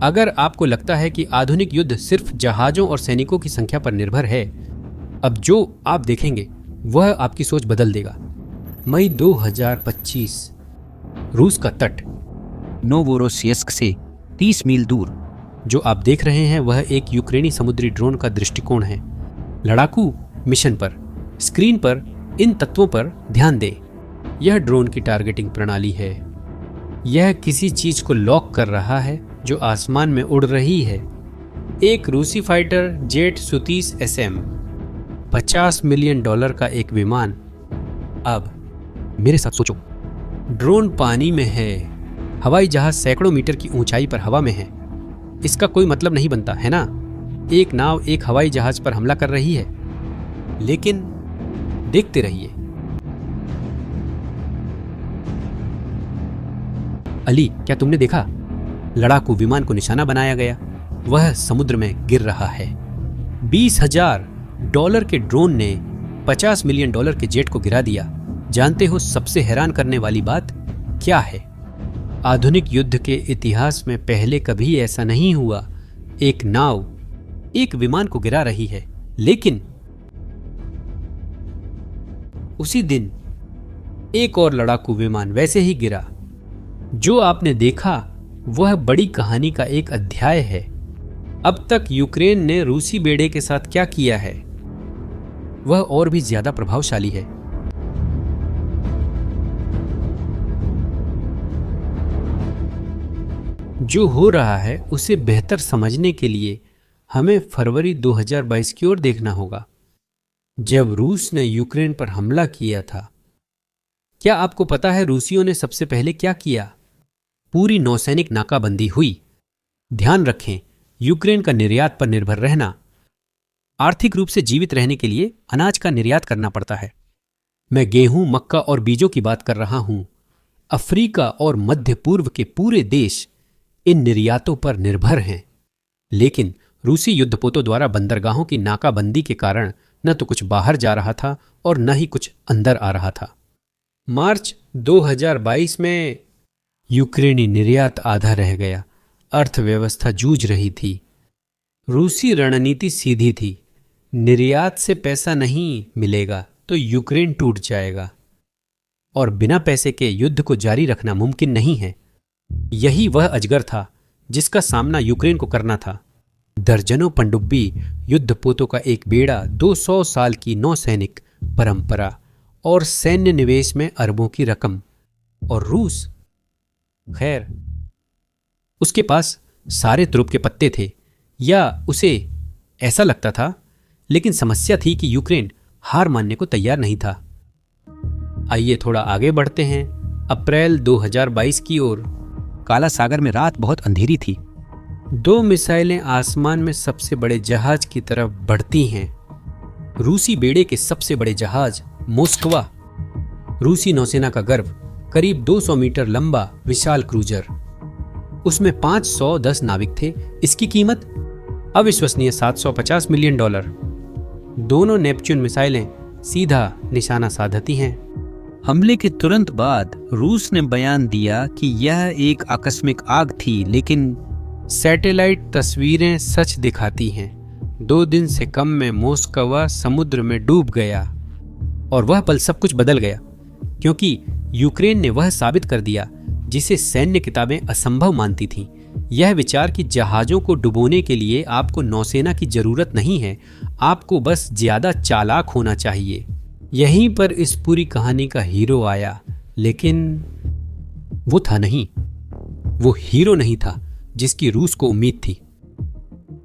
अगर आपको लगता है कि आधुनिक युद्ध सिर्फ जहाजों और सैनिकों की संख्या पर निर्भर है, अब जो आप देखेंगे वह आपकी सोच बदल देगा। मई 2025, रूस का तट नोवोरोसिस्क से 30 मील दूर। जो आप देख रहे हैं वह एक यूक्रेनी समुद्री ड्रोन का दृष्टिकोण है। लड़ाकू मिशन पर स्क्रीन पर इन तत्वों पर ध्यान दें। यह ड्रोन की टारगेटिंग प्रणाली है। यह किसी चीज को लॉक कर रहा है जो आसमान में उड़ रही है। एक रूसी fighter jet Su-30 SM, $50 million का एक विमान। अब मेरे साथ सोचो, ड्रोन पानी में है, हवाई जहाज सैकड़ों मीटर की ऊंचाई पर हवा में है। इसका कोई मतलब नहीं बनता है ना? एक नाव एक हवाई जहाज पर हमला कर रही है। लेकिन देखते रहिए। अली, क्या तुमने देखा? लड़ाकू विमान को निशाना बनाया गया। वह समुद्र में गिर रहा है। $20,000 के ड्रोन ने $50 मिलियन के जेट को गिरा दिया। जानते हो सबसे हैरान करने वाली बात क्या है? आधुनिक युद्ध के इतिहास में पहले कभी ऐसा नहीं हुआ। एक नाव एक विमान को गिरा रही है, लेकिन उसी दिन एक और लड़ाकू विमान वैसे ही गिरा। जो आपने देखा वह बड़ी कहानी का एक अध्याय है। अब तक यूक्रेन ने रूसी बेड़े के साथ क्या किया है वह और भी ज्यादा प्रभावशाली है। जो हो रहा है उसे बेहतर समझने के लिए हमें फरवरी 2022 की ओर देखना होगा, जब रूस ने यूक्रेन पर हमला किया था। क्या आपको पता है रूसियों ने सबसे पहले क्या किया? पूरी नौसैनिक नाकाबंदी हुई। ध्यान रखें, यूक्रेन का निर्यात पर निर्भर रहना। आर्थिक रूप से जीवित रहने के लिए अनाज का निर्यात करना पड़ता है। मैं गेहूं, मक्का और बीजों की बात कर रहा हूं। अफ्रीका और मध्य पूर्व के पूरे देश इन निर्यातों पर निर्भर हैं। लेकिन रूसी युद्धपोतों द्वारा बंदरगाहों की नाकाबंदी के कारण न तो कुछ बाहर जा रहा था और न ही कुछ अंदर आ रहा था। मार्च 2022 में यूक्रेनी निर्यात आधा रह गया। अर्थव्यवस्था जूझ रही थी। रूसी रणनीति सीधी थी, निर्यात से पैसा नहीं मिलेगा तो यूक्रेन टूट जाएगा और बिना पैसे के युद्ध को जारी रखना मुमकिन नहीं है। यही वह अजगर था जिसका सामना यूक्रेन को करना था। दर्जनों पनडुब्बी युद्धपोतों का एक बेड़ा, 200 साल की नौसैनिक परंपरा और सैन्य निवेश में अरबों की रकम। और रूस, खैर, उसके पास सारे तुरुप के पत्ते थे, या उसे ऐसा लगता था। लेकिन समस्या थी कि यूक्रेन हार मानने को तैयार नहीं था। आइए थोड़ा आगे बढ़ते हैं, अप्रैल 2022 की ओर। काला सागर में रात बहुत अंधेरी थी। 2 मिसाइलें आसमान में सबसे बड़े जहाज की तरफ बढ़ती हैं। रूसी बेड़े के सबसे बड़े जहाज मोस्कवा, रूसी नौसेना का गर्व, करीब 200 मीटर लंबा विशाल क्रूजर। उसमें 510 नाविक थे। इसकी कीमत अविश्वसनीय $750 मिलियन। दोनों नेपच्यून मिसाइलें सीधा निशाना साधती हैं। हमले के तुरंत बाद रूस ने बयान दिया कि यह एक आकस्मिक आग थी, लेकिन सैटेलाइट तस्वीरें सच दिखाती हैं। 2 दिन से कम में मोस्कवा समुद्र में डूब गया और वह पल सब कुछ बदल गया, क्योंकि यूक्रेन ने वह साबित कर दिया जिसे सैन्य किताबें असंभव मानती थीं। यह विचार कि जहाजों को डुबोने के लिए आपको नौसेना की जरूरत नहीं है, आपको बस ज्यादा चालाक होना चाहिए। यहीं पर इस पूरी कहानी का हीरो आया, लेकिन वो था नहीं। वो हीरो नहीं था जिसकी रूस को उम्मीद थी।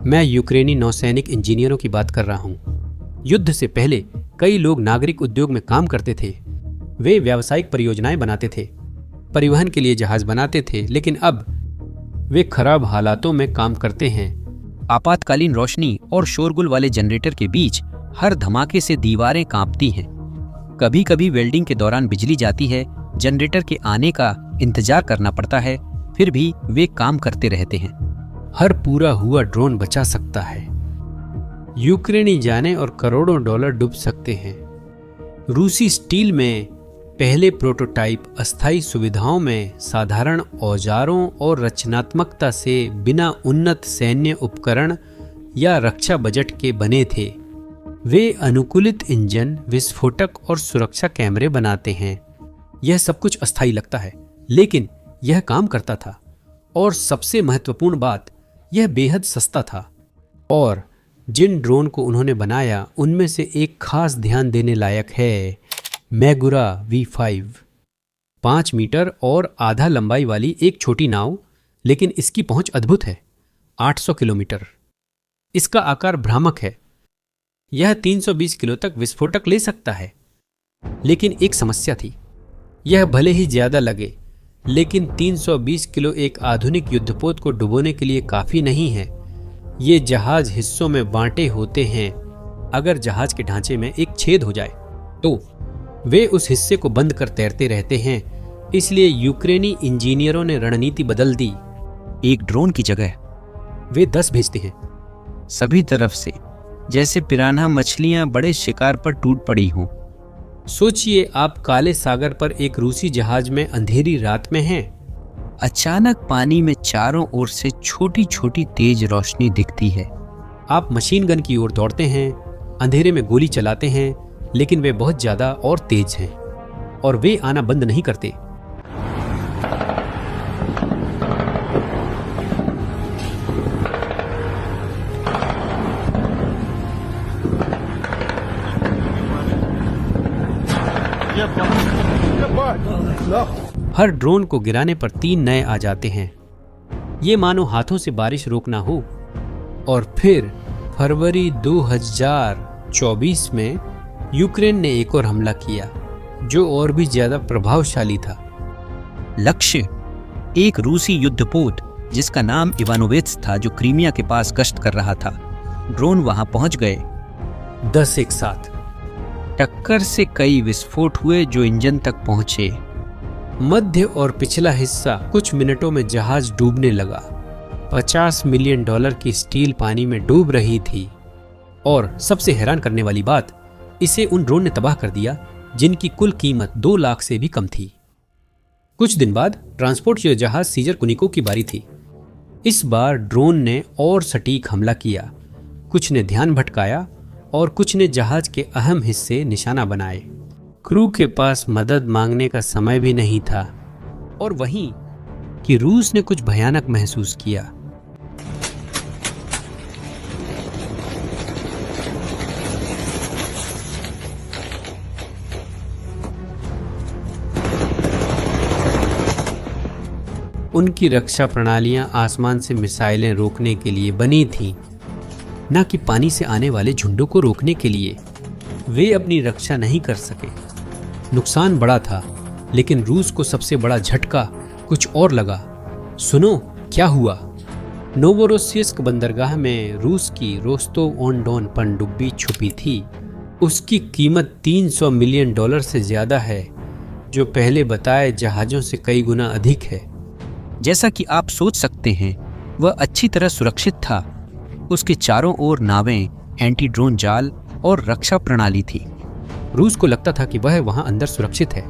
मैं यूक्रेनी नौसैनिक इंजीनियरों की बात कर रहा हूं। युद्ध से पहले कई लोग नागरिक उद्योग में काम करते थे। वे व्यावसायिक परियोजनाएं बनाते थे, परिवहन के लिए जहाज बनाते थे, लेकिन अब वे खराब हालातों में काम करते हैं। आपातकालीन रोशनी और शोरगुल वाले जनरेटर के बीच हर धमाके से दीवारें कांपती हैं। कभी कभी वेल्डिंग के दौरान बिजली जाती है, जनरेटर के आने का इंतजार करना पड़ता है, फिर भी वे काम करते रहते हैं। हर पूरा हुआ ड्रोन बचा सकता है। यूक्रेनी जाने और करोड़ों डॉलर डूब सकते हैं। रूसी स्टील में पहले प्रोटोटाइप अस्थायी सुविधाओं में साधारण औजारों और रचनात्मकता से बिना उन्नत सैन्य उपकरण या रक्षा बजट के बने थे। वे अनुकूलित इंजन, विस्फोटक और सुरक्षा कैमरे बनाते हैं। यह सब कुछ अस्थायी लगता है, लेकिन यह काम करता था। और सबसे महत्वपूर्ण बात, यह बेहद सस्ता था। और जिन ड्रोन को उन्होंने बनाया उनमें से एक खास ध्यान देने लायक है, मैगुरा V5। 5 मीटर और आधा लंबाई वाली एक छोटी नाव, लेकिन इसकी पहुंच अद्भुत है, 800 किलोमीटर। इसका आकार भ्रामक है। यह 320 किलो तक विस्फोटक ले सकता है। लेकिन एक समस्या थी, यह भले ही ज्यादा लगे, लेकिन 320 किलो एक आधुनिक युद्धपोत को डुबोने के लिए काफी नहीं है। ये जहाज हिस्सों में बांटे होते हैं। अगर जहाज के ढांचे में एक छेद हो जाए तो वे उस हिस्से को बंद कर तैरते रहते हैं। इसलिए यूक्रेनी इंजीनियरों ने रणनीति बदल दी। एक ड्रोन की जगह वे 10 भेजते हैं, सभी तरफ से, जैसे पिरान्हा मछलियां बड़े शिकार पर टूट पड़ी हों। सोचिए, आप काले सागर पर एक रूसी जहाज में अंधेरी रात में हैं। अचानक पानी में चारों ओर से छोटी छोटी तेज रोशनी दिखती है। आप मशीन गन की ओर दौड़ते हैं, अंधेरे में गोली चलाते हैं, लेकिन वे बहुत ज्यादा और तेज हैं और वे आना बंद नहीं करते। हर ड्रोन को गिराने पर 3 नए आ जाते हैं। ये मानो हाथों से बारिश रोकना हो। और फिर फरवरी 2024 में यूक्रेन ने एक और हमला किया, जो और भी ज्यादा प्रभावशाली था। लक्ष्य एक रूसी युद्धपोत जिसका नाम इवानोविट्स था, जो क्रीमिया के पास गश्त कर रहा था। ड्रोन वहां पहुंच गए। 10 एक साथ। टक्कर से कई विस्फोट हुए जो इंजन तक पहुंचे। मध्य और पिछला हिस्सा कुछ मिनटों में जहाज डूबने लगा। $50 मिलियन की स्टील पानी में डूब रही थी। और सबसे हैरान करने वाली बात, इसे उन ड्रोन ने तबाह कर दिया जिनकी कुल कीमत 2 लाख से भी कम थी। कुछ दिन बाद ट्रांसपोर्ट जहाज सीजर कुनिको की बारी थी। इस बार ड्रोन ने और सटीक हमला किया। कुछ ने ध्यान भटकाया और कुछ ने जहाज के अहम हिस्से निशाना बनाए। क्रू के पास मदद मांगने का समय भी नहीं था। और वहीं कि रूस ने कुछ भयानक महसूस किया। उनकी रक्षा प्रणालियां आसमान से मिसाइलें रोकने के लिए बनी थीं, न कि पानी से आने वाले झुंडों को रोकने के लिए। वे अपनी रक्षा नहीं कर सके। नुकसान बड़ा था, लेकिन रूस को सबसे बड़ा झटका कुछ और लगा। सुनो क्या हुआ। नोवोरोसिस्क बंदरगाह में रूस की रोस्तोव ऑन डॉन पनडुब्बी छुपी थी। उसकी कीमत $300 मिलियन से ज्यादा है, जो पहले बताए जहाजों से कई गुना अधिक है। जैसा कि आप सोच सकते हैं, वह अच्छी तरह सुरक्षित था। उसके चारों ओर नावें, एंटी ड्रोन जाल और रक्षा प्रणाली थी। रूस को लगता था कि वह वहां अंदर सुरक्षित है।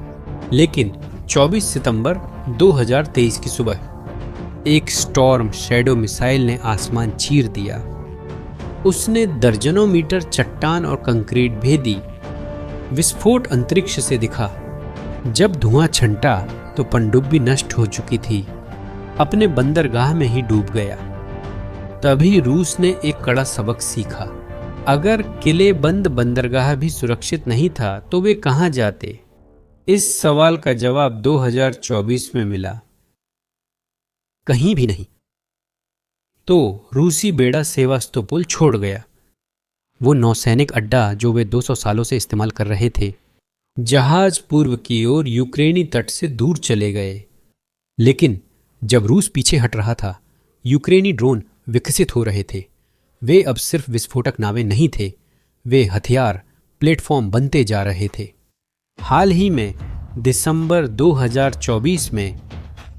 लेकिन 24 सितंबर 2023 की सुबह एक स्टॉर्म शैडो मिसाइल ने आसमान चीर दिया। उसने दर्जनों मीटर चट्टान और कंक्रीट भेदी। विस्फोट अंतरिक्ष से दिखा। जब धुआं छंटा तो पनडुब्बी नष्ट हो चुकी थी, अपने बंदरगाह में ही डूब गया। तभी रूस ने एक कड़ा सबक सीखा। अगर किले बंद बंदरगाह भी सुरक्षित नहीं था तो वे कहां जाते? इस सवाल का जवाब 2024 में मिला, कहीं भी नहीं। तो रूसी बेड़ा सेवास्तोपोल छोड़ गया, वो नौसैनिक अड्डा जो वे 200 सालों से इस्तेमाल कर रहे थे। जहाज पूर्व की ओर यूक्रेनी तट से दूर चले गए। लेकिन जब रूस पीछे हट रहा था, यूक्रेनी ड्रोन विकसित हो रहे थे। वे अब सिर्फ विस्फोटक नावें नहीं थे, वे हथियार प्लेटफॉर्म बनते जा रहे थे। हाल ही में दिसंबर 2024 में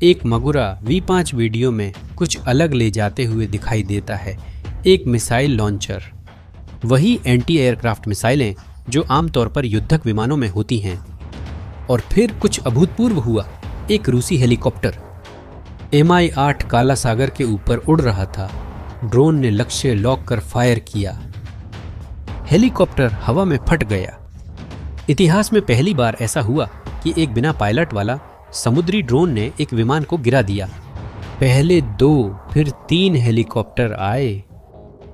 एक मगुरा V5 वीडियो में कुछ अलग ले जाते हुए दिखाई देता है। एक मिसाइल लॉन्चर, वही एंटी एयरक्राफ्ट मिसाइलें जो आमतौर पर युद्धक विमानों में होती हैं। और फिर कुछ अभूतपूर्व हुआ। एक रूसी हेलीकॉप्टर Mi-8 काला सागर के ऊपर उड़ रहा था। ड्रोन ने लक्ष्य लॉक कर फायर किया। हेलीकॉप्टर हवा में फट गया। इतिहास में पहली बार ऐसा हुआ कि एक बिना पायलट वाला समुद्री ड्रोन ने एक विमान को गिरा दिया। पहले 2 फिर 3 हेलीकॉप्टर आए।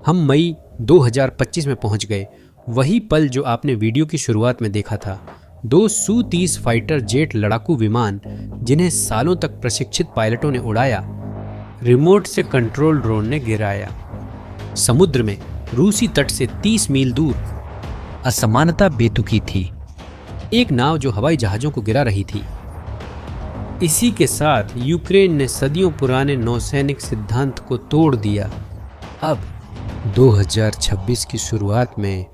हम मई 2025 में पहुंच गए। वही पल जो आपने वीडियो की शुरुआत में देखा था। 2 Su-30 फाइटर जेट लड़ाकू विमान जिन्हें सालों तक प्रशिक्षित पायलटों ने उड़ाया, रिमोट से कंट्रोल ड्रोन ने गिराया। समुद्र में रूसी तट से 30 मील दूर असमानता बेतुकी थी। एक नाव जो हवाई जहाजों को गिरा रही थी। इसी के साथ यूक्रेन ने सदियों पुराने नौसैनिक सिद्धांत को तोड़ दिया। अब 2026 की शुरुआत में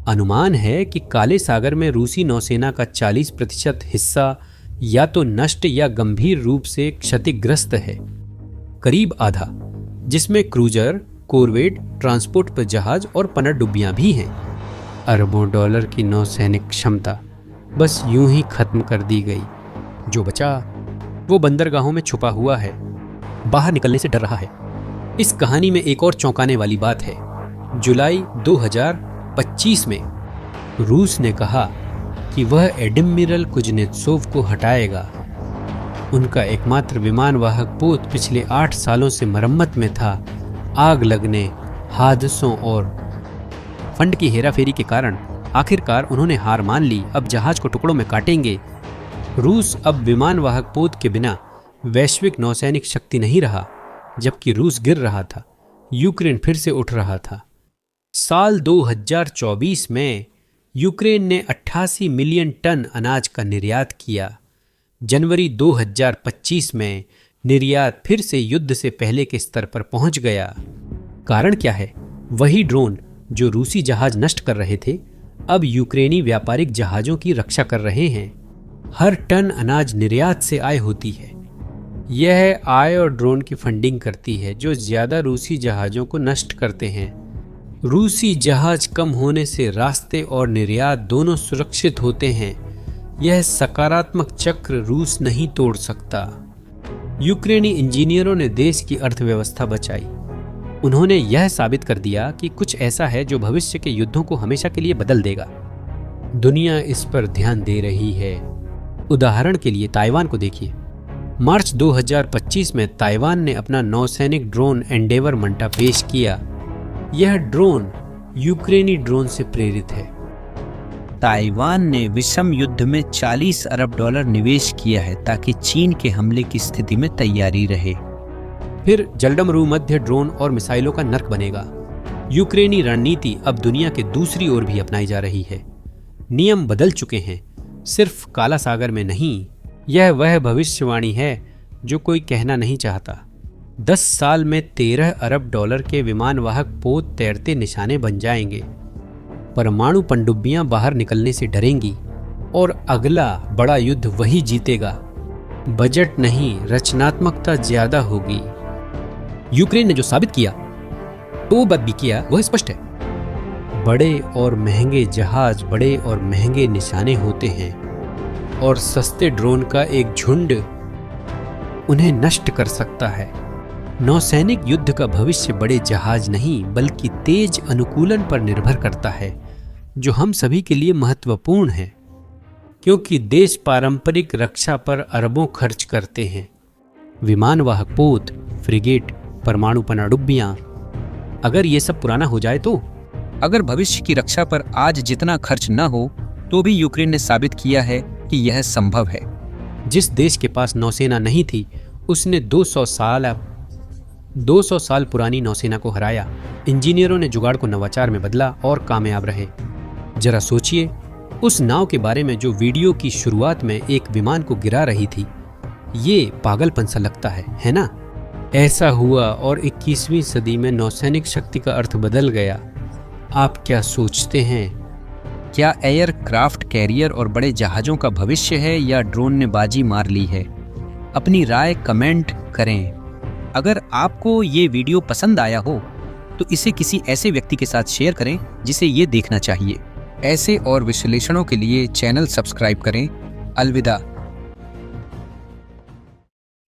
अनुमान है कि काले सागर में रूसी नौसेना का 40% हिस्सा या तो नष्ट या गंभीर रूप से क्षतिग्रस्त है, करीब आधा, जिसमें क्रूजर, कोरवेट, ट्रांसपोर्ट जहाज और पनडुब्बियां भी हैं। अरबों डॉलर की नौसैनिक क्षमता बस यूं ही खत्म कर दी गई। जो बचा वो बंदरगाहों में छुपा हुआ है, बाहर निकलने से डर रहा है। इस कहानी में एक और चौंकाने वाली बात है। जुलाई 2025 में रूस ने कहा कि वह एडमिरल कुजनेत्सोव को हटाएगा। उनका एकमात्र विमान वाहक पोत पिछले 8 सालों से मरम्मत में था। आग लगने, हादसों और फंड की हेराफेरी के कारण आखिरकार उन्होंने हार मान ली। अब जहाज को टुकड़ों में काटेंगे। रूस अब विमान वाहक पोत के बिना वैश्विक नौसैनिक शक्ति नहीं रहा। जबकि रूस गिर रहा था, यूक्रेन फिर से उठ रहा था। साल 2024 में यूक्रेन ने 88 मिलियन टन अनाज का निर्यात किया। जनवरी 2025 में निर्यात फिर से युद्ध से पहले के स्तर पर पहुंच गया। कारण क्या है? वही ड्रोन जो रूसी जहाज नष्ट कर रहे थे, अब यूक्रेनी व्यापारिक जहाजों की रक्षा कर रहे हैं। हर टन अनाज निर्यात से आय होती है। यह आय और ड्रोन की फंडिंग करती है जो ज्यादा रूसी जहाजों को नष्ट करते हैं। रूसी जहाज कम होने से रास्ते और निर्यात दोनों सुरक्षित होते हैं। यह सकारात्मक चक्र रूस नहीं तोड़ सकता। यूक्रेनी इंजीनियरों ने देश की अर्थव्यवस्था बचाई। उन्होंने यह साबित कर दिया कि कुछ ऐसा है जो भविष्य के युद्धों को हमेशा के लिए बदल देगा। दुनिया इस पर ध्यान दे रही है। उदाहरण के लिए ताइवान को देखिए। मार्च 2025 में ताइवान ने अपना नौसैनिक ड्रोन एंडेवर मंटा पेश किया। यह ड्रोन यूक्रेनी ड्रोन से प्रेरित है। ताइवान ने विषम युद्ध में 40 अरब डॉलर निवेश किया है ताकि चीन के हमले की स्थिति में तैयारी रहे। फिर जलडमरू मध्य ड्रोन और मिसाइलों का नर्क बनेगा। यूक्रेनी रणनीति अब दुनिया के दूसरी ओर भी अपनाई जा रही है। नियम बदल चुके हैं, सिर्फ काला सागर में नहीं। यह वह भविष्यवाणी है जो कोई कहना नहीं चाहता। 10 साल में 13 अरब डॉलर के विमान वाहक पोत तैरते निशाने बन जाएंगे। परमाणु पनडुब्बियां बाहर निकलने से डरेंगी और अगला बड़ा युद्ध वही जीतेगा। बजट नहीं, रचनात्मकता ज्यादा होगी। यूक्रेन ने जो साबित किया, तो बद भी किया, वह स्पष्ट है। बड़े और महंगे जहाज, बड़े और महंगे निशाने होते हैं और सस्ते ड्रोन का एक झुंड उन्हें नष्ट कर सकता है। नौसैनिक युद्ध का भविष्य बड़े जहाज नहीं बल्कि तेज अनुकूलन पर निर्भर करता है, जो हम सभी के लिए महत्वपूर्ण है, क्योंकि देश पारंपरिक रक्षा पर अरबों खर्च करते हैं। विमान वाहक पोत, फ्रिगेट, परमाणु पनडुब्बियां, अगर ये सब पुराना हो जाए तो? अगर भविष्य की रक्षा पर आज जितना खर्च न हो तो भी यूक्रेन ने साबित किया है कि यह संभव है। जिस देश के पास नौसेना नहीं थी, उसने 200 साल पुरानी नौसेना को हराया। इंजीनियरों ने जुगाड़ को नवाचार में बदला और कामयाब रहे। जरा सोचिए, उस नाव के बारे में जो वीडियो की शुरुआत में एक विमान को गिरा रही थी। ये पागलपन सा लगता है ना? ऐसा हुआ और 21वीं सदी में नौसैनिक शक्ति का अर्थ बदल गया। आप क्या सोचते हैं? क्या एयरक्राफ्ट कैरियर और बड़े जहाज़ों का भविष्य है या ड्रोन ने बाजी मार ली है? अपनी राय कमेंट करें। अगर आपको ये वीडियो पसंद आया हो तो इसे किसी ऐसे व्यक्ति के साथ शेयर करें जिसे ये देखना चाहिए। ऐसे और विश्लेषणों के लिए चैनल सब्सक्राइब करें अलविदा।